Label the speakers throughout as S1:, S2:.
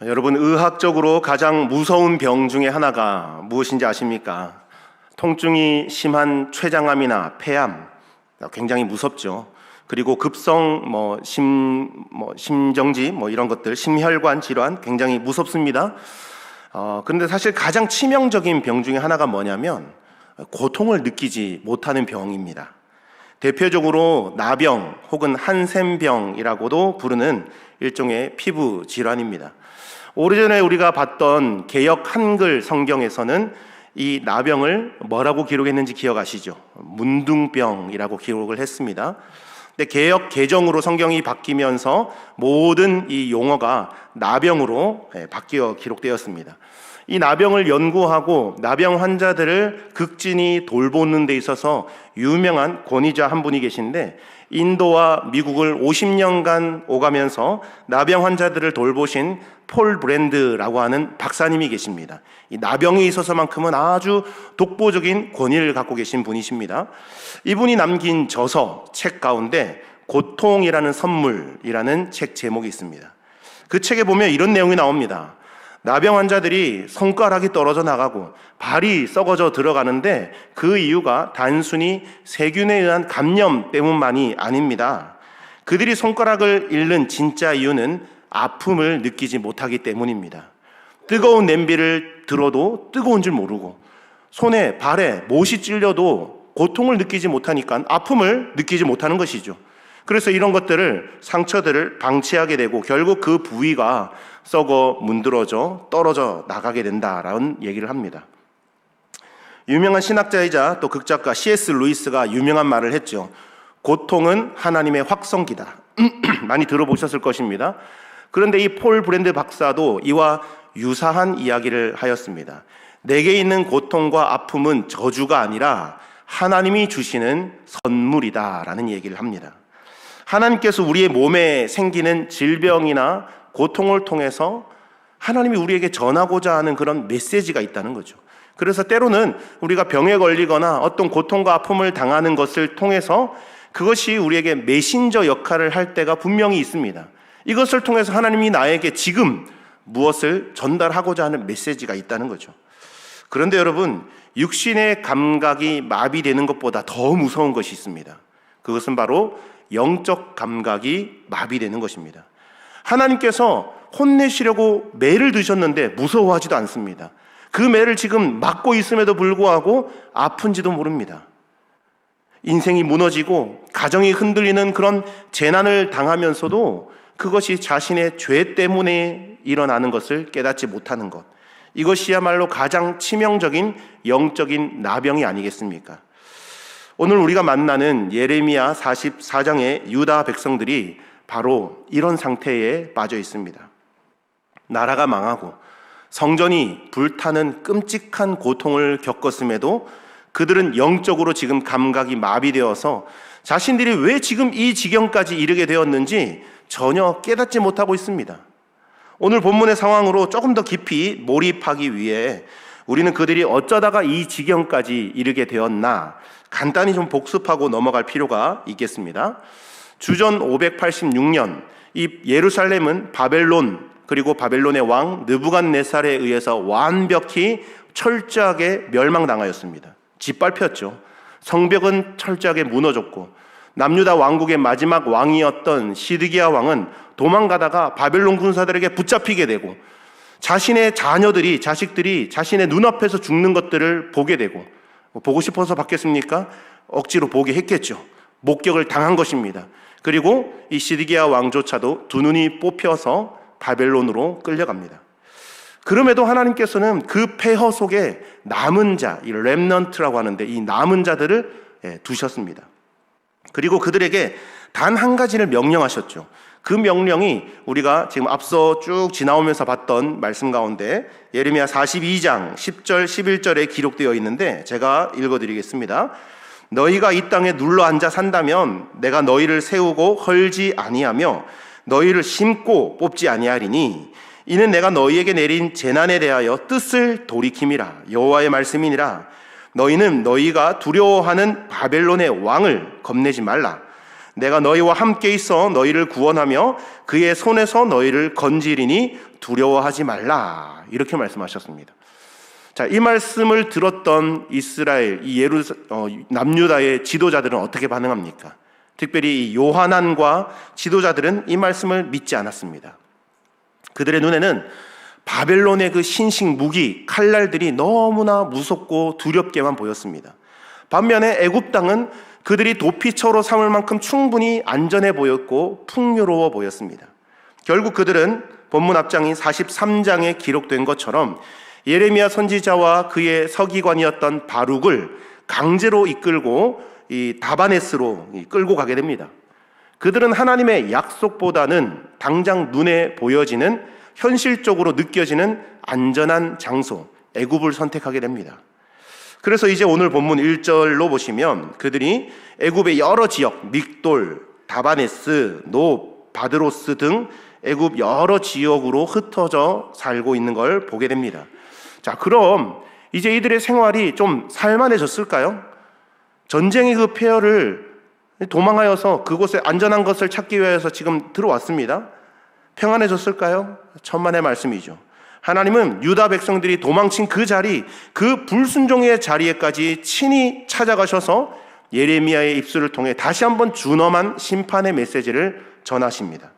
S1: 여러분, 의학적으로 가장 무서운 병 중에 하나가 무엇인지 아십니까? 통증이 심한 췌장암이나 폐암, 굉장히 무섭죠. 그리고 급성 심정지 이런 것들, 심혈관 질환 굉장히 무섭습니다. 그런데 사실 가장 치명적인 병 중에 하나가 뭐냐면 고통을 느끼지 못하는 병입니다. 대표적으로 나병 혹은 한센병이라고도 부르는 일종의 피부 질환입니다. 오래전에 우리가 봤던 개역 한글 성경에서는 이 나병을 뭐라고 기록했는지 기억하시죠? 문둥병이라고 기록을 했습니다. 근데 개역 개정으로 성경이 바뀌면서 모든 이 용어가 나병으로 바뀌어 기록되었습니다. 이 나병을 연구하고 나병 환자들을 극진히 돌보는 데 있어서 유명한 권위자 한 분이 계신데, 인도와 미국을 50년간 오가면서 나병 환자들을 돌보신 폴 브랜드라고 하는 박사님이 계십니다. 이 나병에 있어서만큼은 아주 독보적인 권위를 갖고 계신 분이십니다. 이분이 남긴 저서 책 가운데 고통이라는 선물이라는 책 제목이 있습니다. 그 책에 보면 이런 내용이 나옵니다. 나병 환자들이 손가락이 떨어져 나가고 발이 썩어져 들어가는데 그 이유가 단순히 세균에 의한 감염 때문만이 아닙니다. 그들이 손가락을 잃는 진짜 이유는 아픔을 느끼지 못하기 때문입니다. 뜨거운 냄비를 들어도 뜨거운 줄 모르고, 손에 발에 못이 찔려도 고통을 느끼지 못하니까 아픔을 느끼지 못하는 것이죠. 그래서 이런 것들을, 상처들을 방치하게 되고 결국 그 부위가 썩어 문드러져 떨어져 나가게 된다라는 얘기를 합니다. 유명한 신학자이자 또 극작가 C.S. 루이스가 유명한 말을 했죠. 고통은 하나님의 확성기다. 많이 들어보셨을 것입니다. 그런데 이 폴 브랜드 박사도 이와 유사한 이야기를 하였습니다. 내게 있는 고통과 아픔은 저주가 아니라 하나님이 주시는 선물이다라는 얘기를 합니다. 하나님께서 우리의 몸에 생기는 질병이나 고통을 통해서 하나님이 우리에게 전하고자 하는 그런 메시지가 있다는 거죠. 그래서 때로는 우리가 병에 걸리거나 어떤 고통과 아픔을 당하는 것을 통해서 그것이 우리에게 메신저 역할을 할 때가 분명히 있습니다. 이것을 통해서 하나님이 나에게 지금 무엇을 전달하고자 하는 메시지가 있다는 거죠. 그런데 여러분, 육신의 감각이 마비되는 것보다 더 무서운 것이 있습니다. 그것은 바로 영적 감각이 마비되는 것입니다. 하나님께서 혼내시려고 매를 드셨는데 무서워하지도 않습니다. 그 매를 지금 맞고 있음에도 불구하고 아픈지도 모릅니다. 인생이 무너지고 가정이 흔들리는 그런 재난을 당하면서도 그것이 자신의 죄 때문에 일어나는 것을 깨닫지 못하는 것, 이것이야말로 가장 치명적인 영적인 나병이 아니겠습니까? 오늘 우리가 만나는 예레미야 44장의 유다 백성들이 바로 이런 상태에 빠져 있습니다. 나라가 망하고 성전이 불타는 끔찍한 고통을 겪었음에도 그들은 영적으로 지금 감각이 마비되어서 자신들이 왜 지금 이 지경까지 이르게 되었는지 전혀 깨닫지 못하고 있습니다. 오늘 본문의 상황으로 조금 더 깊이 몰입하기 위해 우리는 그들이 어쩌다가 이 지경까지 이르게 되었나 간단히 좀 복습하고 넘어갈 필요가 있겠습니다. 주전 586년 이 예루살렘은 바벨론, 그리고 바벨론의 왕 느부갓네살에 의해서 완벽히 철저하게 멸망당하였습니다. 짓밟혔죠. 성벽은 철저하게 무너졌고 남유다 왕국의 마지막 왕이었던 시드기야 왕은 도망가다가 바벨론 군사들에게 붙잡히게 되고 자신의 자녀들이, 자식들이 자신의 눈앞에서 죽는 것들을 보게 되고, 보고 싶어서 봤겠습니까? 억지로 보게 했겠죠. 목격을 당한 것입니다. 그리고 이 시드기야 왕조차도 두 눈이 뽑혀서 바벨론으로 끌려갑니다. 그럼에도 하나님께서는 그 폐허 속에 남은 자, 이 렘넌트라고 하는데 이 남은 자들을 두셨습니다. 그리고 그들에게 단 한 가지를 명령하셨죠. 그 명령이 우리가 지금 앞서 쭉 지나오면서 봤던 말씀 가운데 예레미야 42장 10절 11절에 기록되어 있는데 제가 읽어드리겠습니다. 너희가 이 땅에 눌러 앉아 산다면 내가 너희를 세우고 헐지 아니하며 너희를 심고 뽑지 아니하리니 이는 내가 너희에게 내린 재난에 대하여 뜻을 돌이킴이라. 여호와의 말씀이니라. 너희는 너희가 두려워하는 바벨론의 왕을 겁내지 말라. 내가 너희와 함께 있어 너희를 구원하며 그의 손에서 너희를 건지리니 두려워하지 말라. 이렇게 말씀하셨습니다. 자, 이 말씀을 들었던 이스라엘, 남유다의 지도자들은 어떻게 반응합니까? 특별히 이 요하난과 지도자들은 이 말씀을 믿지 않았습니다. 그들의 눈에는 바벨론의 그 신식 무기, 칼날들이 너무나 무섭고 두렵게만 보였습니다. 반면에 애굽 땅은 그들이 도피처로 삼을 만큼 충분히 안전해 보였고 풍요로워 보였습니다. 결국 그들은 본문 앞장인 43장에 기록된 것처럼 예레미야 선지자와 그의 서기관이었던 바룩을 강제로 이끌고 이 다바네스로 끌고 가게 됩니다. 그들은 하나님의 약속보다는 당장 눈에 보여지는 현실적으로 느껴지는 안전한 장소, 애굽을 선택하게 됩니다. 그래서 이제 오늘 본문 1절로 보시면 그들이 애굽의 여러 지역, 믹돌, 다바네스, 노, 바드로스 등 애굽 여러 지역으로 흩어져 살고 있는 걸 보게 됩니다. 자, 그럼 이제 이들의 생활이 좀 살만해졌을까요? 전쟁의 그 폐허를 도망하여서 그곳에 안전한 것을 찾기 위해서 지금 들어왔습니다. 평안해졌을까요? 천만의 말씀이죠. 하나님은 유다 백성들이 도망친 그 자리, 그 불순종의 자리에까지 친히 찾아가셔서 예레미야의 입술을 통해 다시 한번 준엄한 심판의 메시지를 전하십니다.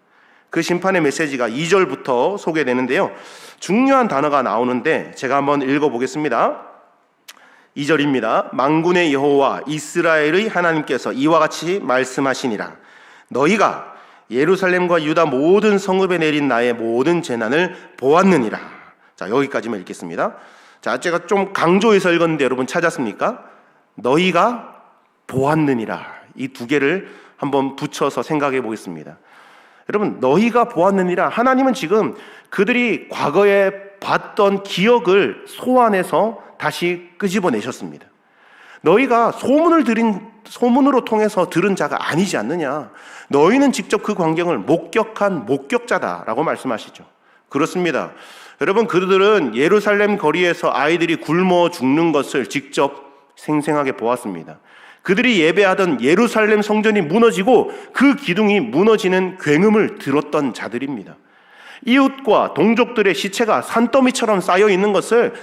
S1: 그 심판의 메시지가 2절부터 소개되는데요. 중요한 단어가 나오는데 제가 한번 읽어보겠습니다. 2절입니다. 만군의 여호와 이스라엘의 하나님께서 이와 같이 말씀하시니라. 너희가 예루살렘과 유다 모든 성읍에 내린 나의 모든 재난을 보았느니라. 자, 여기까지만 읽겠습니다. 자, 제가 좀 강조해서 읽었는데 여러분 찾았습니까? 너희가 보았느니라. 이 두 개를 한번 붙여서 생각해 보겠습니다. 여러분, 너희가 보았느니라. 하나님은 지금 그들이 과거에 봤던 기억을 소환해서 다시 끄집어내셨습니다. 너희가 소문으로 통해서 들은 자가 아니지 않느냐. 너희는 직접 그 광경을 목격한 목격자다라고 말씀하시죠. 그렇습니다. 여러분, 그들은 예루살렘 거리에서 아이들이 굶어 죽는 것을 직접 생생하게 보았습니다. 그들이 예배하던 예루살렘 성전이 무너지고 그 기둥이 무너지는 굉음을 들었던 자들입니다. 이웃과 동족들의 시체가 산더미처럼 쌓여 있는 것을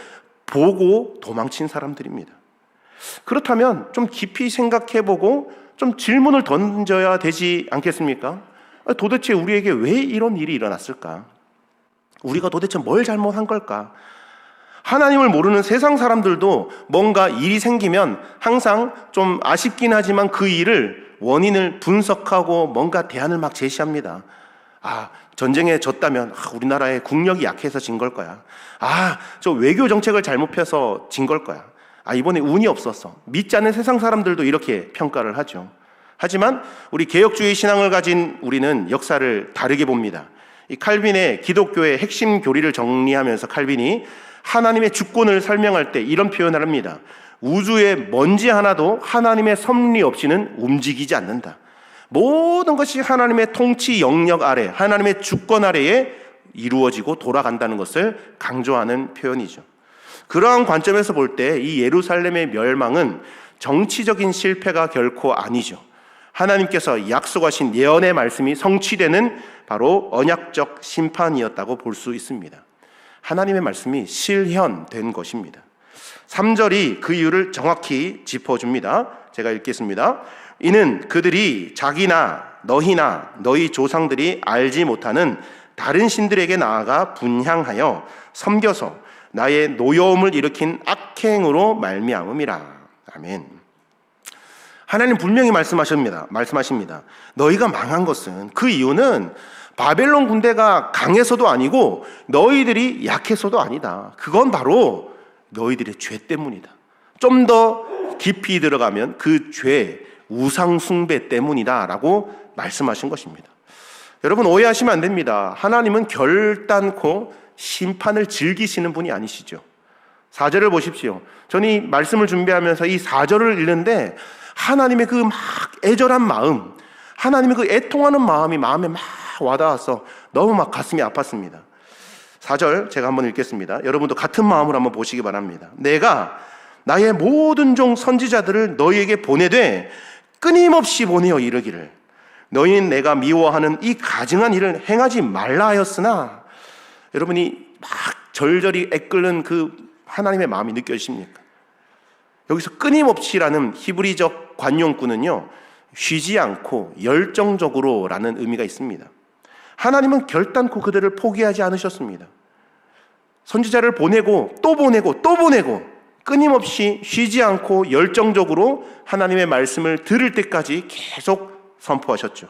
S1: 보고 도망친 사람들입니다. 그렇다면 좀 깊이 생각해보고 좀 질문을 던져야 되지 않겠습니까? 도대체 우리에게 왜 이런 일이 일어났을까? 우리가 도대체 뭘 잘못한 걸까? 하나님을 모르는 세상 사람들도 뭔가 일이 생기면 항상 좀 아쉽긴 하지만 그 일을 원인을 분석하고 뭔가 대안을 막 제시합니다. 전쟁에 졌다면 우리나라의 국력이 약해서 진 걸 거야. 저 외교 정책을 잘못 펴서 진 걸 거야. 이번에 운이 없었어. 믿지 않는 세상 사람들도 이렇게 평가를 하죠. 하지만 우리 개혁주의 신앙을 가진 우리는 역사를 다르게 봅니다. 이 칼빈의 기독교의 핵심 교리를 정리하면서 칼빈이 하나님의 주권을 설명할 때 이런 표현을 합니다. 우주의 먼지 하나도 하나님의 섭리 없이는 움직이지 않는다. 모든 것이 하나님의 통치 영역 아래, 하나님의 주권 아래에 이루어지고 돌아간다는 것을 강조하는 표현이죠. 그러한 관점에서 볼 때 이 예루살렘의 멸망은 정치적인 실패가 결코 아니죠. 하나님께서 약속하신 예언의 말씀이 성취되는 바로 언약적 심판이었다고 볼 수 있습니다. 하나님의 말씀이 실현된 것입니다. 3절이 그 이유를 정확히 짚어줍니다. 제가 읽겠습니다. 이는 그들이 자기나 너희나 너희 조상들이 알지 못하는 다른 신들에게 나아가 분향하여 섬겨서 나의 노여움을 일으킨 악행으로 말미암음이라. 아멘. 하나님 분명히 말씀하십니다. 너희가 망한 것은, 그 이유는 바벨론 군대가 강해서도 아니고 너희들이 약해서도 아니다. 그건 바로 너희들의 죄 때문이다. 좀 더 깊이 들어가면 그 죄, 우상 숭배 때문이다 라고 말씀하신 것입니다. 여러분, 오해하시면 안 됩니다. 하나님은 결단코 심판을 즐기시는 분이 아니시죠. 4절을 보십시오. 저는 이 말씀을 준비하면서 이 4절을 읽는데 하나님의 그 막 애절한 마음, 하나님의 그 애통하는 마음이 마음에 막 와닿아서 너무 막 가슴이 아팠습니다. 4절 제가 한번 읽겠습니다. 여러분도 같은 마음으로 한번 보시기 바랍니다. 내가 나의 모든 종 선지자들을 너희에게 보내되 끊임없이 보내어 이르기를 너희는 내가 미워하는 이 가증한 일을 행하지 말라 하였으나, 여러분이 막 절절히 애끓는 그 하나님의 마음이 느껴지십니까? 여기서 끊임없이라는 히브리적 관용구는요, 쉬지 않고 열정적으로 라는 의미가 있습니다. 하나님은 결단코 그들을 포기하지 않으셨습니다. 선지자를 보내고 또 보내고 또 보내고 끊임없이 쉬지 않고 열정적으로 하나님의 말씀을 들을 때까지 계속 선포하셨죠.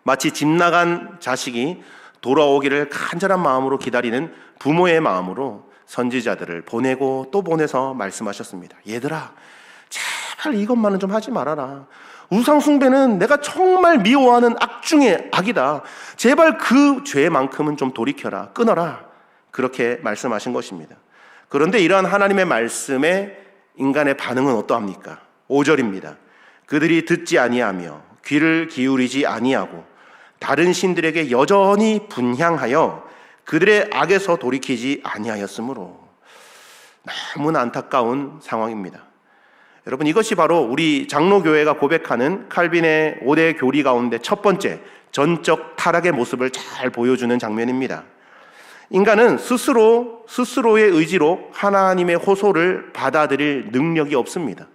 S1: 마치 집 나간 자식이 돌아오기를 간절한 마음으로 기다리는 부모의 마음으로 선지자들을 보내고 또 보내서 말씀하셨습니다. 얘들아, 제발 이것만은 좀 하지 말아라. 우상 숭배는 내가 정말 미워하는 악 중의 악이다. 제발 그 죄만큼은 좀 돌이켜라, 끊어라. 그렇게 말씀하신 것입니다. 그런데 이러한 하나님의 말씀에 인간의 반응은 어떠합니까? 5절입니다. 그들이 듣지 아니하며 귀를 기울이지 아니하고 다른 신들에게 여전히 분향하여 그들의 악에서 돌이키지 아니하였으므로. 너무나 안타까운 상황입니다. 여러분, 이것이 바로 우리 장로교회가 고백하는 칼빈의 5대 교리 가운데 첫 번째, 전적 타락의 모습을 잘 보여주는 장면입니다. 인간은 스스로의 의지로 하나님의 호소를 받아들일 능력이 없습니다.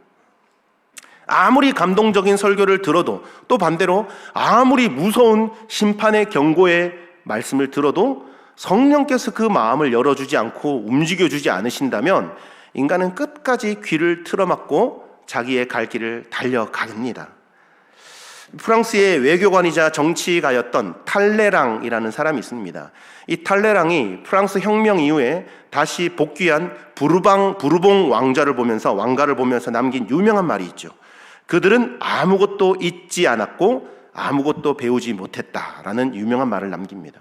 S1: 아무리 감동적인 설교를 들어도, 또 반대로 아무리 무서운 심판의 경고의 말씀을 들어도 성령께서 그 마음을 열어주지 않고 움직여주지 않으신다면 인간은 끝까지 귀를 틀어막고 자기의 갈 길을 달려갑니다. 프랑스의 외교관이자 정치가였던 탈레랑이라는 사람이 있습니다. 이 탈레랑이 프랑스 혁명 이후에 다시 복귀한 부르봉 왕가를 보면서 남긴 유명한 말이 있죠. 그들은 아무것도 잊지 않았고 아무것도 배우지 못했다라는 유명한 말을 남깁니다.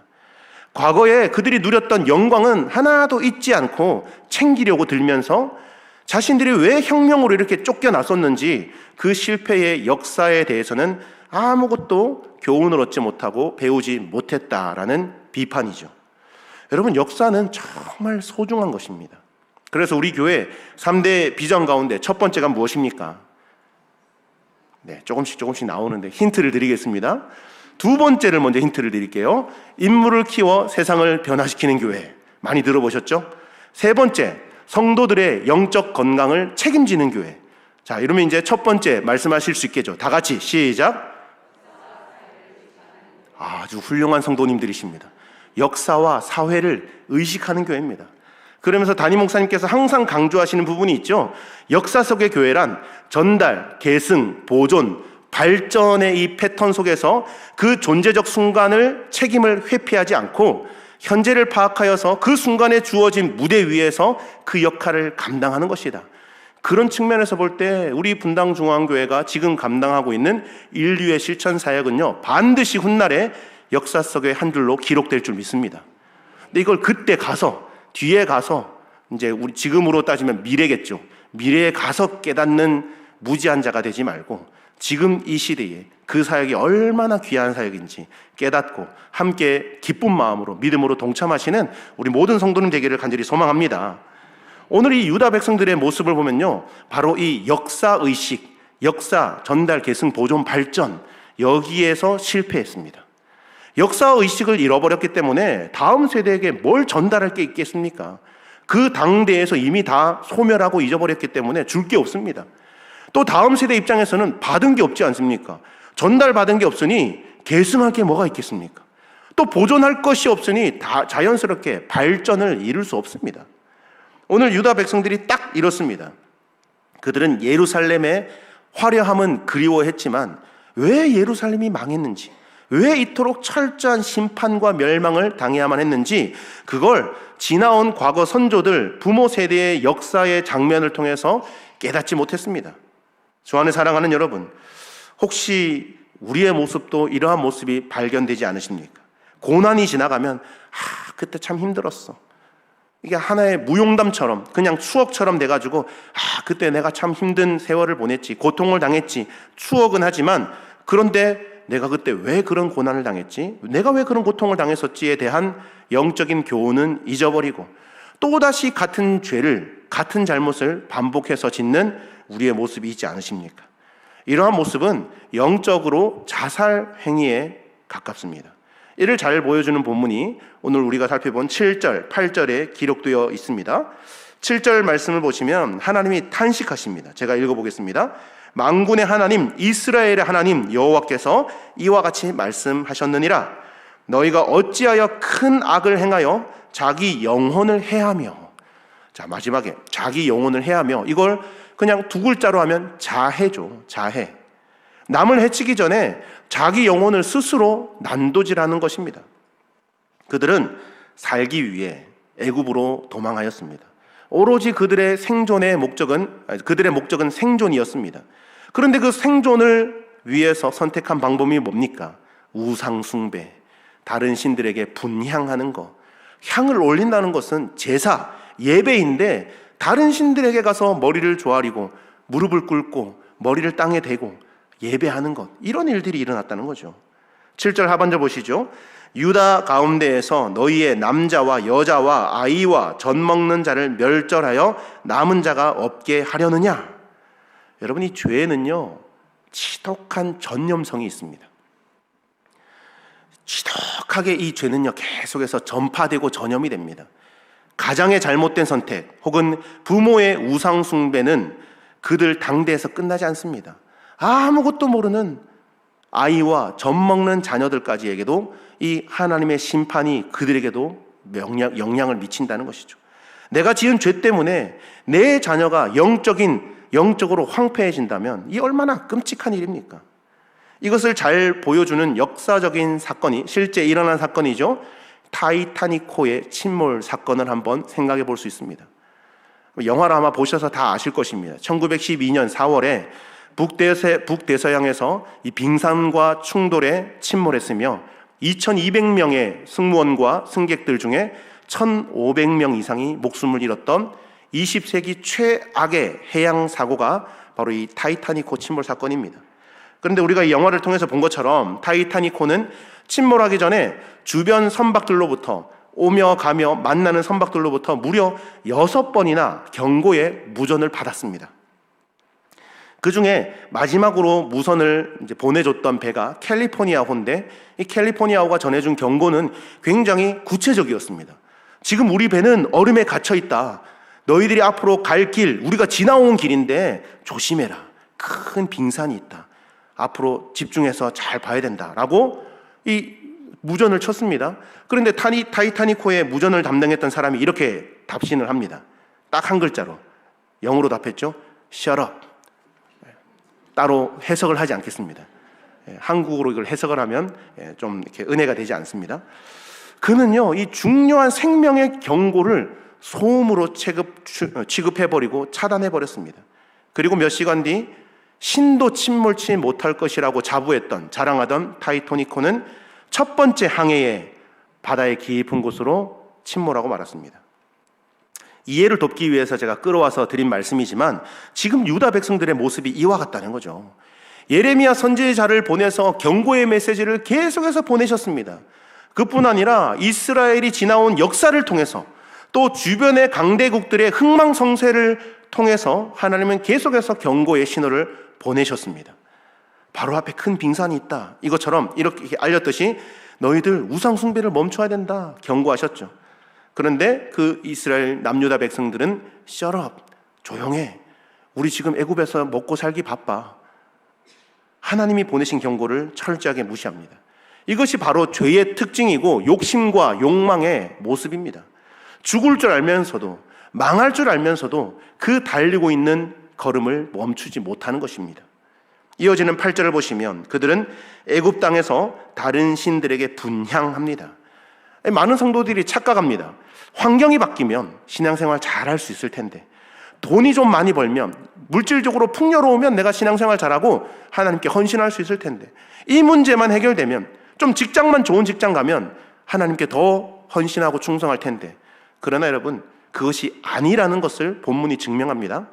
S1: 과거에 그들이 누렸던 영광은 하나도 잊지 않고 챙기려고 들면서 자신들이 왜 혁명으로 이렇게 쫓겨났었는지 그 실패의 역사에 대해서는 아무것도 교훈을 얻지 못하고 배우지 못했다라는 비판이죠. 여러분, 역사는 정말 소중한 것입니다. 그래서 우리 교회 3대 비전 가운데 첫 번째가 무엇입니까? 네, 조금씩 나오는데 힌트를 드리겠습니다. 두 번째를 먼저 힌트를 드릴게요. 인물을 키워 세상을 변화시키는 교회. 많이 들어보셨죠? 세 번째, 성도들의 영적 건강을 책임지는 교회. 자, 이러면 이제 첫 번째 말씀하실 수 있겠죠. 다 같이 시작. 아주 훌륭한 성도님들이십니다. 역사와 사회를 의식하는 교회입니다. 그러면서 담임 목사님께서 항상 강조하시는 부분이 있죠. 역사 속의 교회란 전달, 계승, 보존, 발전의 이 패턴 속에서 그 존재적 순간을 책임을 회피하지 않고 현재를 파악하여서 그 순간에 주어진 무대 위에서 그 역할을 감당하는 것이다. 그런 측면에서 볼 때 우리 분당중앙교회가 지금 감당하고 있는 인류의 실천 사역은요, 반드시 훗날에 역사 속의 한 줄로 기록될 줄 믿습니다. 근데 이걸 그때 가서, 뒤에 가서, 이제 우리 지금으로 따지면 미래겠죠. 미래에 가서 깨닫는 무지한 자가 되지 말고 지금 이 시대에 그 사역이 얼마나 귀한 사역인지 깨닫고 함께 기쁜 마음으로 믿음으로 동참하시는 우리 모든 성도님 되기를 간절히 소망합니다. 오늘 이 유다 백성들의 모습을 보면요, 바로 이 역사의식, 역사 전달, 계승, 보존, 발전, 여기에서 실패했습니다. 역사의식을 잃어버렸기 때문에 다음 세대에게 뭘 전달할 게 있겠습니까? 그 당대에서 이미 다 소멸하고 잊어버렸기 때문에 줄 게 없습니다. 또 다음 세대 입장에서는 받은 게 없지 않습니까? 전달받은 게 없으니 계승할 게 뭐가 있겠습니까? 또 보존할 것이 없으니 다 자연스럽게 발전을 이룰 수 없습니다. 오늘 유다 백성들이 딱 이렇습니다. 그들은 예루살렘의 화려함은 그리워했지만 왜 예루살렘이 망했는지, 왜 이토록 철저한 심판과 멸망을 당해야만 했는지, 그걸 지나온 과거 선조들, 부모 세대의 역사의 장면을 통해서 깨닫지 못했습니다. 주 안에 사랑하는 여러분, 혹시 우리의 모습도 이러한 모습이 발견되지 않으십니까? 고난이 지나가면 그때 참 힘들었어. 이게 하나의 무용담처럼, 그냥 추억처럼 돼가지고 그때 내가 참 힘든 세월을 보냈지, 고통을 당했지, 추억은 하지만, 그런데 내가 그때 왜 그런 고난을 당했지, 내가 왜 그런 고통을 당했었지에 대한 영적인 교훈은 잊어버리고 또다시 같은 죄를, 같은 잘못을 반복해서 짓는 우리의 모습이 있지 않으십니까? 이러한 모습은 영적으로 자살 행위에 가깝습니다. 이를 잘 보여주는 본문이 오늘 우리가 살펴본 7절, 8절에 기록되어 있습니다. 7절 말씀을 보시면 하나님이 탄식하십니다. 제가 읽어보겠습니다. 만군의 하나님, 이스라엘의 하나님 여호와께서 이와 같이 말씀하셨느니라. 너희가 어찌하여 큰 악을 행하여 자기 영혼을 해하며. 자, 마지막에 자기 영혼을 해하며, 이걸 그냥 두 글자로 하면 자해죠. 자해. 남을 해치기 전에 자기 영혼을 스스로 난도질하는 것입니다. 그들은 살기 위해 애굽으로 도망하였습니다. 오로지 그들의 목적은 생존이었습니다. 그런데 그 생존을 위해서 선택한 방법이 뭡니까? 우상 숭배, 다른 신들에게 분향하는 것. 향을 올린다는 것은 제사, 예배인데 다른 신들에게 가서 머리를 조아리고 무릎을 꿇고 머리를 땅에 대고 예배하는 것, 이런 일들이 일어났다는 거죠. 7절 하반절 보시죠. 유다 가운데에서 너희의 남자와 여자와 아이와 젖 먹는 자를 멸절하여 남은 자가 없게 하려느냐. 여러분, 이 죄에는요 지독한 전염성이 있습니다. 지독하게 이 죄는요 계속해서 전파되고 전염이 됩니다. 가장의 잘못된 선택 혹은 부모의 우상 숭배는 그들 당대에서 끝나지 않습니다. 아무것도 모르는 아이와 젖 먹는 자녀들까지에게도 이 하나님의 심판이 그들에게도 영향을 미친다는 것이죠. 내가 지은 죄 때문에 내 자녀가 영적으로 황폐해진다면 이 얼마나 끔찍한 일입니까? 이것을 잘 보여주는 역사적인 사건이 실제 일어난 사건이죠. 타이타닉호의 침몰 사건을 한번 생각해 볼 수 있습니다. 영화를 아마 보셔서 다 아실 것입니다. 1912년 4월에 북대서양에서 이 빙산과 충돌에 침몰했으며 2200명의 승무원과 승객들 중에 1500명 이상이 목숨을 잃었던 20세기 최악의 해양 사고가 바로 이 타이타닉호 침몰 사건입니다. 그런데 우리가 이 영화를 통해서 본 것처럼 타이타닉호는 침몰하기 전에 주변 선박들로부터 오며 가며 만나는 선박들로부터 무려 6번이나 경고의 무전을 받았습니다. 그 중에 마지막으로 무선을 보내줬던 배가 캘리포니아호인데 이 캘리포니아호가 전해준 경고는 굉장히 구체적이었습니다. 지금 우리 배는 얼음에 갇혀 있다. 너희들이 앞으로 갈 길, 우리가 지나온 길인데 조심해라. 큰 빙산이 있다. 앞으로 집중해서 잘 봐야 된다라고 이 무전을 쳤습니다. 그런데 타이타닉호의 무전을 담당했던 사람이 이렇게 답신을 합니다. 딱 한 글자로 영어로 답했죠. Shut up. 따로 해석을 하지 않겠습니다. 한국어로 이걸 해석을 하면 좀 이렇게 은혜가 되지 않습니다. 그는요, 이 중요한 생명의 경고를 소음으로 취급해버리고 차단해버렸습니다. 그리고 몇 시간 뒤 신도 침몰치 못할 것이라고 자랑하던 타이타닉호는 첫 번째 항해에 바다의 깊은 곳으로 침몰하고 말았습니다. 이해를 돕기 위해서 제가 끌어와서 드린 말씀이지만 지금 유다 백성들의 모습이 이와 같다는 거죠. 예레미야 선지자를 보내서 경고의 메시지를 계속해서 보내셨습니다. 그뿐 아니라 이스라엘이 지나온 역사를 통해서 또 주변의 강대국들의 흥망성쇠를 통해서 하나님은 계속해서 경고의 신호를 보내셨습니다. 바로 앞에 큰 빙산이 있다. 이것처럼 이렇게 알렸듯이 너희들 우상 숭배를 멈춰야 된다 경고하셨죠. 그런데 그 이스라엘 남유다 백성들은 shut up, 조용해. 우리 지금 애굽에서 먹고 살기 바빠. 하나님이 보내신 경고를 철저하게 무시합니다. 이것이 바로 죄의 특징이고 욕심과 욕망의 모습입니다. 죽을 줄 알면서도 망할 줄 알면서도 그 달리고 있는 걸음을 멈추지 못하는 것입니다. 이어지는 8절을 보시면 그들은 애굽 땅에서 다른 신들에게 분향합니다. 많은 성도들이 착각합니다. 환경이 바뀌면 신앙생활 잘할 수 있을 텐데, 돈이 좀 많이 벌면, 물질적으로 풍요로우면 내가 신앙생활 잘하고 하나님께 헌신할 수 있을 텐데, 이 문제만 해결되면, 좀 직장만 좋은 직장 가면 하나님께 더 헌신하고 충성할 텐데, 그러나 여러분, 그것이 아니라는 것을 본문이 증명합니다.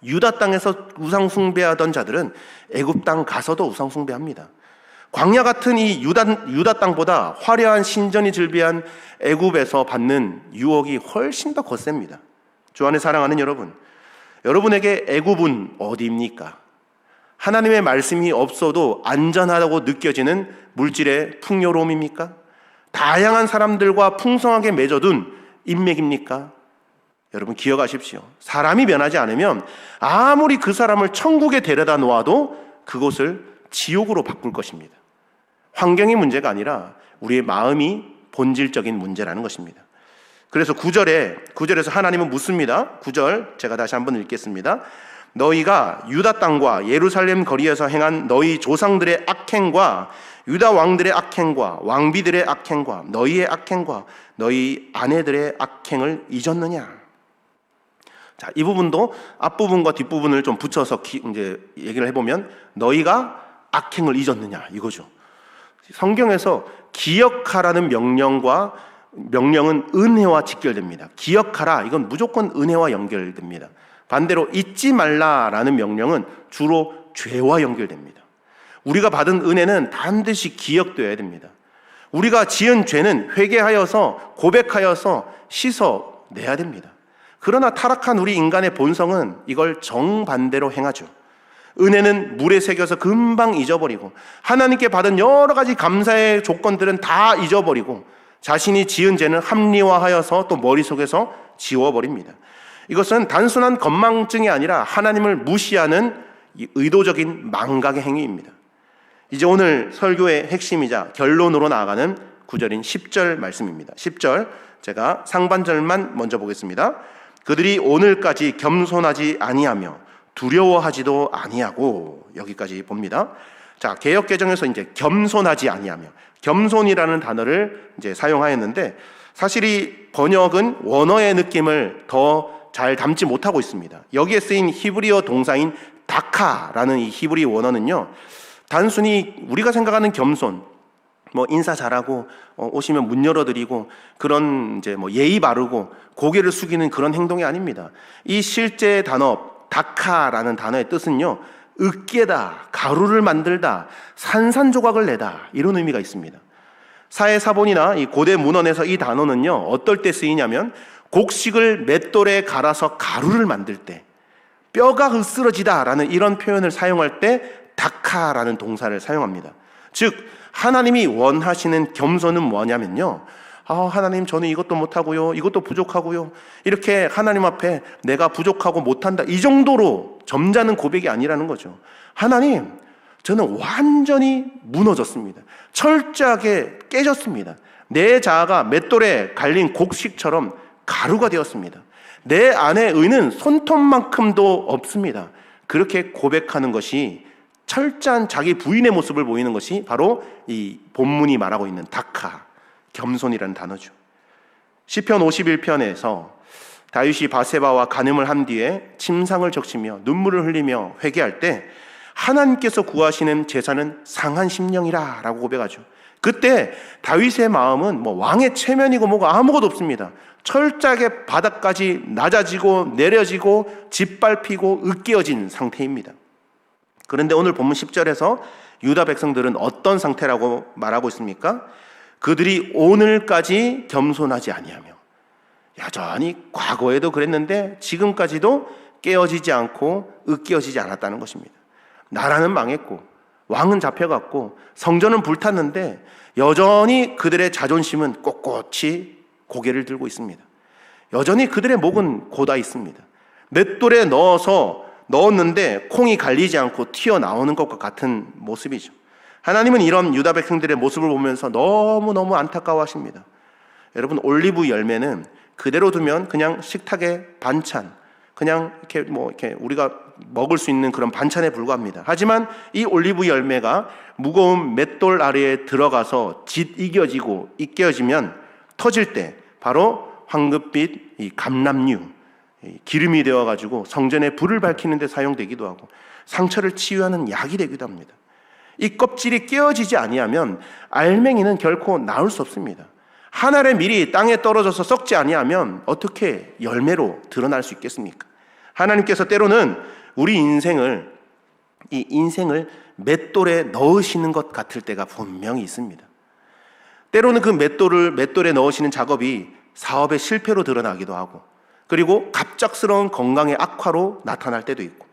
S1: 유다 땅에서 우상 숭배하던 자들은 애굽 땅 가서도 우상 숭배합니다. 광야 같은 이 유다 땅보다 화려한 신전이 즐비한 애굽에서 받는 유혹이 훨씬 더 거셉니다. 주 안에 사랑하는 여러분, 여러분에게 애굽은 어디입니까? 하나님의 말씀이 없어도 안전하다고 느껴지는 물질의 풍요로움입니까? 다양한 사람들과 풍성하게 맺어둔 인맥입니까? 여러분 기억하십시오. 사람이 변하지 않으면 아무리 그 사람을 천국에 데려다 놓아도 그곳을 지옥으로 바꿀 것입니다. 환경이 문제가 아니라 우리의 마음이 본질적인 문제라는 것입니다. 그래서 9절에서 하나님은 묻습니다. 9절 제가 다시 한번 읽겠습니다. 너희가 유다 땅과 예루살렘 거리에서 행한 너희 조상들의 악행과 유다 왕들의 악행과 왕비들의 악행과 너희의 악행과 너희 아내들의 악행을 잊었느냐? 자, 이 부분도 앞부분과 뒷부분을 좀 붙여서 이제 얘기를 해보면 너희가 악행을 잊었느냐 이거죠. 성경에서 기억하라는 명령은 은혜와 직결됩니다. 기억하라 이건 무조건 은혜와 연결됩니다. 반대로 잊지 말라라는 명령은 주로 죄와 연결됩니다. 우리가 받은 은혜는 반드시 기억되어야 됩니다. 우리가 지은 죄는 회개하여서 고백하여서 씻어내야 됩니다. 그러나 타락한 우리 인간의 본성은 이걸 정반대로 행하죠. 은혜는 물에 새겨서 금방 잊어버리고 하나님께 받은 여러 가지 감사의 조건들은 다 잊어버리고 자신이 지은 죄는 합리화하여서 또 머릿속에서 지워버립니다. 이것은 단순한 건망증이 아니라 하나님을 무시하는 의도적인 망각의 행위입니다. 이제 오늘 설교의 핵심이자 결론으로 나아가는 구절인 10절 말씀입니다. 10절 제가 상반절만 먼저 보겠습니다. 그들이 오늘까지 겸손하지 아니하며 두려워하지도 아니하고 여기까지 봅니다. 자, 개역개정에서 이제 겸손하지 아니하며 겸손이라는 단어를 이제 사용하였는데 사실 이 번역은 원어의 느낌을 더 잘 담지 못하고 있습니다. 여기에 쓰인 히브리어 동사인 다카라는 이 히브리 원어는요, 단순히 우리가 생각하는 겸손, 뭐 인사 잘하고 오시면 문 열어드리고 그런 이제 뭐 예의 바르고 고개를 숙이는 그런 행동이 아닙니다. 이 실제 단어 다카라는 단어의 뜻은요, 으깨다, 가루를 만들다, 산산조각을 내다 이런 의미가 있습니다. 사회사본이나 이 고대 문헌에서 이 단어는요 어떨 때 쓰이냐면 곡식을 맷돌에 갈아서 가루를 만들 때, 뼈가 으스러지다라는 이런 표현을 사용할 때 다카라는 동사를 사용합니다. 즉 하나님이 원하시는 겸손은 뭐냐면요, 하나님 저는 이것도 못하고요, 이것도 부족하고요, 이렇게 하나님 앞에 내가 부족하고 못한다 이 정도로 점잖은 고백이 아니라는 거죠. 하나님 저는 완전히 무너졌습니다. 철저하게 깨졌습니다. 내 자아가 맷돌에 갈린 곡식처럼 가루가 되었습니다. 내 안에 의는 손톱만큼도 없습니다. 그렇게 고백하는 것이 철저한 자기 부인의 모습을 보이는 것이 바로 이 본문이 말하고 있는 다카, 겸손이라는 단어죠. 시편 51편에서 다윗이 바세바와 간음을 한 뒤에 침상을 적시며 눈물을 흘리며 회개할 때 하나님께서 구하시는 제사는 상한 심령이라 라고 고백하죠. 그때 다윗의 마음은 뭐 왕의 체면이고 뭐가 아무것도 없습니다. 철저하게 바닥까지 낮아지고 내려지고 짓밟히고 으깨어진 상태입니다. 그런데 오늘 본문 10절에서 유다 백성들은 어떤 상태라고 말하고 있습니까? 그들이 오늘까지 겸손하지 아니하며, 여전히 과거에도 그랬는데 지금까지도 깨어지지 않고 으깨어지지 않았다는 것입니다. 나라는 망했고 왕은 잡혀갔고 성전은 불탔는데 여전히 그들의 자존심은 꼿꼿이 고개를 들고 있습니다. 여전히 그들의 목은 곧아 있습니다. 맷돌에 넣었는데 콩이 갈리지 않고 튀어나오는 것과 같은 모습이죠. 하나님은 이런 유다 백성들의 모습을 보면서 너무너무 안타까워하십니다. 여러분, 올리브 열매는 그대로 두면 그냥 식탁의 반찬, 그냥 이렇게 우리가 먹을 수 있는 그런 반찬에 불과합니다. 하지만 이 올리브 열매가 무거운 맷돌 아래에 들어가서 이겨지고 이겨지면 터질 때 바로 황급빛 이 감람류, 기름이 되어가지고 성전에 불을 밝히는 데 사용되기도 하고 상처를 치유하는 약이 되기도 합니다. 이 껍질이 깨어지지 아니하면 알맹이는 결코 나올 수 없습니다. 한 알의 밀이 땅에 떨어져서 썩지 아니하면 어떻게 열매로 드러날 수 있겠습니까? 하나님께서 때로는 우리 인생을 맷돌에 넣으시는 것 같을 때가 분명히 있습니다. 때로는 그 맷돌에 넣으시는 작업이 사업의 실패로 드러나기도 하고, 그리고 갑작스러운 건강의 악화로 나타날 때도 있고,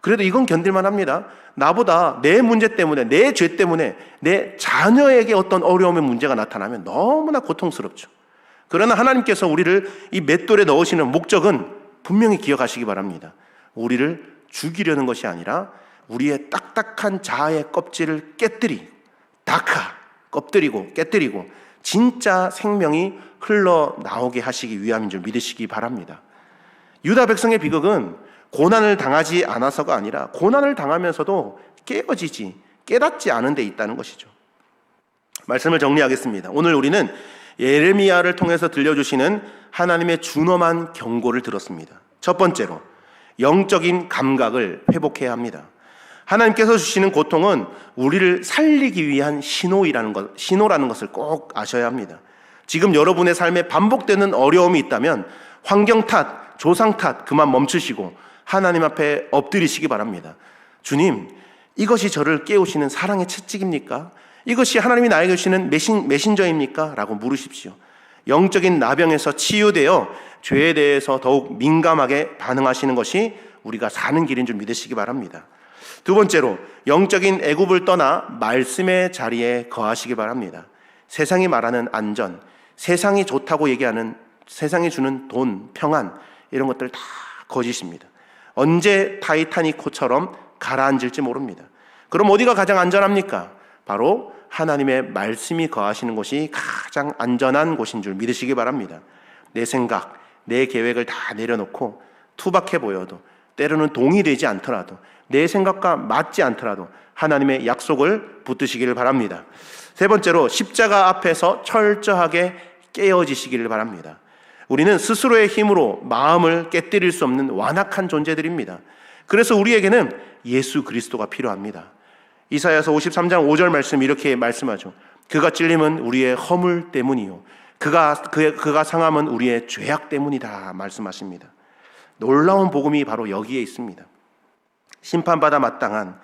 S1: 그래도 이건 견딜만 합니다. 나보다 내 문제 때문에, 내 죄 때문에 내 자녀에게 어떤 어려움의 문제가 나타나면 너무나 고통스럽죠. 그러나 하나님께서 우리를 이 맷돌에 넣으시는 목적은 분명히 기억하시기 바랍니다. 우리를 죽이려는 것이 아니라 우리의 딱딱한 자아의 껍질을 깨뜨리고 진짜 생명이 흘러나오게 하시기 위함인 줄 믿으시기 바랍니다. 유다 백성의 비극은 고난을 당하지 않아서가 아니라 고난을 당하면서도 깨닫지 않은 데 있다는 것이죠. 말씀을 정리하겠습니다. 오늘 우리는 예레미야를 통해서 들려주시는 하나님의 준엄한 경고를 들었습니다. 첫 번째로 영적인 감각을 회복해야 합니다. 하나님께서 주시는 고통은 우리를 살리기 위한 신호라는 것을 꼭 아셔야 합니다. 지금 여러분의 삶에 반복되는 어려움이 있다면 환경 탓, 조상 탓 그만 멈추시고 하나님 앞에 엎드리시기 바랍니다. 주님, 이것이 저를 깨우시는 사랑의 채찍입니까? 이것이 하나님이 나에게 주시는 메신저입니까? 라고 물으십시오. 영적인 나병에서 치유되어 죄에 대해서 더욱 민감하게 반응하시는 것이 우리가 사는 길인 줄 믿으시기 바랍니다. 두 번째로 영적인 애굽을 떠나 말씀의 자리에 거하시기 바랍니다. 세상이 말하는 안전, 세상이 좋다고 얘기하는, 세상이 주는 돈, 평안 이런 것들 다 거짓입니다. 언제 타이타닉호처럼 가라앉을지 모릅니다. 그럼 어디가 가장 안전합니까? 바로 하나님의 말씀이 거하시는 곳이 가장 안전한 곳인 줄 믿으시기 바랍니다. 내 생각, 내 계획을 다 내려놓고 투박해 보여도, 때로는 동의되지 않더라도, 내 생각과 맞지 않더라도 하나님의 약속을 붙드시기를 바랍니다. 세 번째로 십자가 앞에서 철저하게 깨어지시기를 바랍니다. 우리는 스스로의 힘으로 마음을 깨뜨릴 수 없는 완악한 존재들입니다. 그래서 우리에게는 예수 그리스도가 필요합니다. 이사야서 53장 5절 말씀 이렇게 말씀하죠. 그가 찔림은 우리의 허물 때문이요 그가 상함은 우리의 죄악 때문이다 말씀하십니다. 놀라운 복음이 바로 여기에 있습니다. 심판받아 마땅한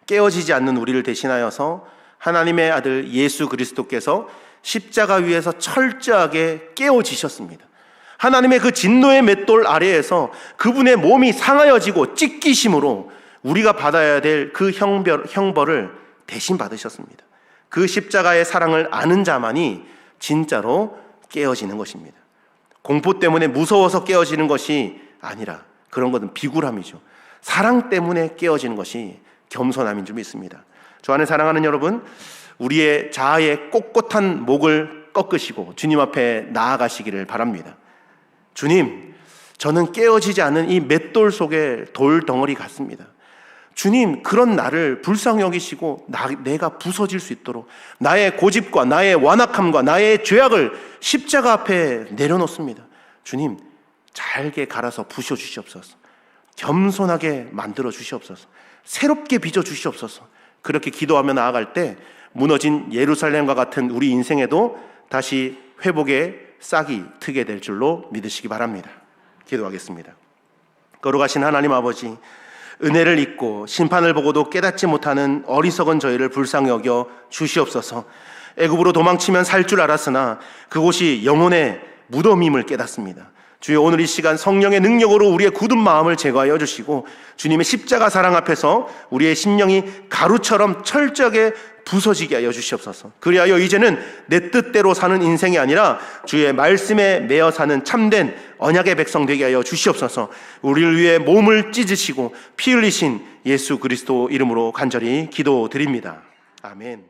S1: 깨어지지 않는 우리를 대신하여서 하나님의 아들 예수 그리스도께서 십자가 위에서 철저하게 깨어지셨습니다. 하나님의 그 진노의 맷돌 아래에서 그분의 몸이 상하여지고 찢기심으로 우리가 받아야 될 그 형벌을 대신 받으셨습니다. 그 십자가의 사랑을 아는 자만이 진짜로 깨어지는 것입니다. 공포 때문에 무서워서 깨어지는 것이 아니라 그런 것은 비굴함이죠. 사랑 때문에 깨어지는 것이 겸손함인 줄 믿습니다. 저 안에 사랑하는 여러분, 우리의 자아의 꼿꼿한 목을 꺾으시고 주님 앞에 나아가시기를 바랍니다. 주님, 저는 깨어지지 않은 이 맷돌 속의 돌 덩어리 같습니다. 주님, 그런 나를 불쌍히 여기시고 내가 부서질 수 있도록 나의 고집과 나의 완악함과 나의 죄악을 십자가 앞에 내려놓습니다. 주님, 잘게 갈아서 부셔 주시옵소서. 겸손하게 만들어 주시옵소서. 새롭게 빚어 주시옵소서. 그렇게 기도하며 나아갈 때 무너진 예루살렘과 같은 우리 인생에도 다시 회복의 싹이 트게 될 줄로 믿으시기 바랍니다. 기도하겠습니다. 거룩하신 하나님 아버지, 은혜를 잊고 심판을 보고도 깨닫지 못하는 어리석은 저희를 불쌍히 여겨 주시옵소서. 애굽으로 도망치면 살 줄 알았으나 그곳이 영혼의 무덤임을 깨닫습니다. 주여, 오늘 이 시간 성령의 능력으로 우리의 굳은 마음을 제거하여 주시고 주님의 십자가 사랑 앞에서 우리의 심령이 가루처럼 철저하게 부서지게 하여 주시옵소서. 그리하여 이제는 내 뜻대로 사는 인생이 아니라 주의 말씀에 매어 사는 참된 언약의 백성 되게 하여 주시옵소서. 우리를 위해 몸을 찢으시고 피 흘리신 예수 그리스도 이름으로 간절히 기도드립니다. 아멘.